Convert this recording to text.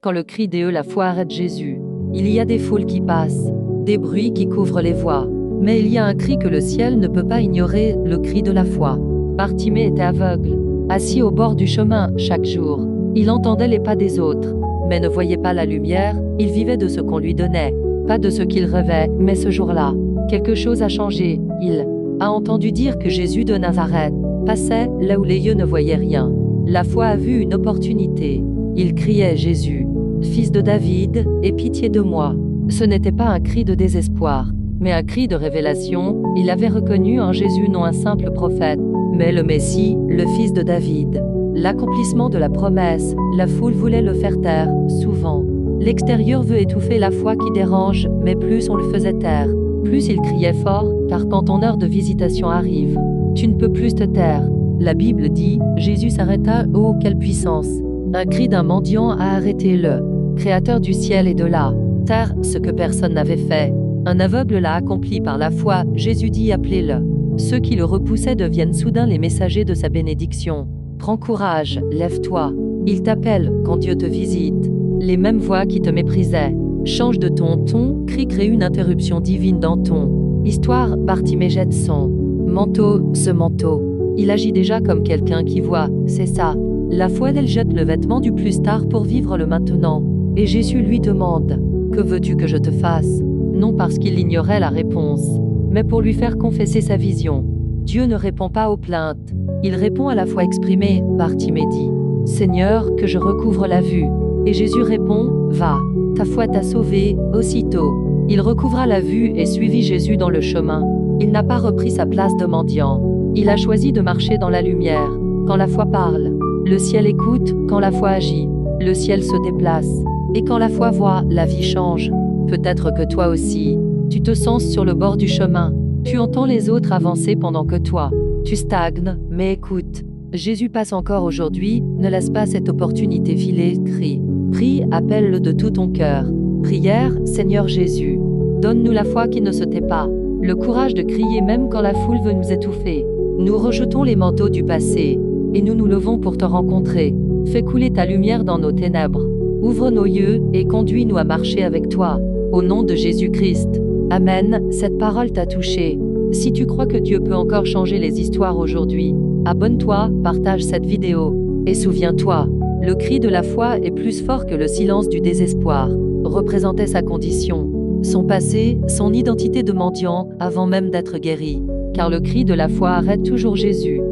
quand le cri des la foi arrête Jésus. Il y a des foules qui passent, des bruits qui couvrent les voies. Mais il y a un cri que le ciel ne peut pas ignorer, le cri de la foi. Bartimée était aveugle, assis au bord du chemin chaque jour. Il entendait les pas des autres, mais ne voyait pas la lumière. Il vivait de ce qu'on lui donnait, pas de ce qu'il rêvait. Mais ce jour-là, quelque chose a changé. Il a entendu dire que Jésus de Nazareth passait là où les yeux ne voyaient rien. La foi a vu une opportunité. Il criait: Jésus, fils de David, aie pitié de moi. Ce n'était pas un cri de désespoir, mais un cri de révélation. Il avait reconnu en Jésus non un simple prophète, mais le Messie, le fils de David. L'accomplissement de la promesse. La foule voulait le faire taire, souvent. L'extérieur veut étouffer la foi qui dérange, mais plus on le faisait taire, plus il criait fort, car quand ton heure de visitation arrive, tu ne peux plus te taire. La Bible dit: Jésus s'arrêta. Oh, quelle puissance! Un cri d'un mendiant a arrêté le Créateur du ciel et de la terre, ce que personne n'avait fait. Un aveugle l'a accompli par la foi. Jésus dit: appelez-le. Ceux qui le repoussaient deviennent soudain les messagers de sa bénédiction. Prends courage, lève-toi. Il t'appelle quand Dieu te visite. Les mêmes voix qui te méprisaient changent de ton cri, crée une interruption divine dans ton histoire. Bartimée jette son manteau, ce manteau. Il agit déjà comme quelqu'un qui voit, c'est ça. La foi, elle jette le vêtement du plus tard pour vivre le maintenant. Et Jésus lui demande: que veux-tu que je te fasse? Non parce qu'il ignorait la réponse, mais pour lui faire confesser sa vision. Dieu ne répond pas aux plaintes, il répond à la foi exprimée. Bartimée dit: Seigneur, que je recouvre la vue. Et Jésus répond: va, ta foi t'a sauvé. Aussitôt, il recouvra la vue et suivit Jésus dans le chemin. Il n'a pas repris sa place de mendiant. Il a choisi de marcher dans la lumière. Quand la foi parle, le ciel écoute. Quand la foi agit, le ciel se déplace. Et quand la foi voit, la vie change. Peut-être que toi aussi, tu te sens sur le bord du chemin. Tu entends les autres avancer pendant que toi, tu stagnes. Mais écoute, Jésus passe encore aujourd'hui. Ne laisse pas cette opportunité filer. Prie, appelle-le de tout ton cœur. Prière: Seigneur Jésus, donne-nous la foi qui ne se tait pas, le courage de crier même quand la foule veut nous étouffer. Nous rejetons les manteaux du passé, et nous nous levons pour te rencontrer. Fais couler ta lumière dans nos ténèbres. Ouvre nos yeux et conduis-nous à marcher avec toi. Au nom de Jésus-Christ. Amen. Cette parole t'a touché. Si tu crois que Dieu peut encore changer les histoires aujourd'hui, abonne-toi, partage cette vidéo. Et souviens-toi, le cri de la foi est plus fort que le silence du désespoir. Représentait sa condition, son passé, son identité de mendiant, avant même d'être guéri. Car le cri de la foi arrête toujours Jésus.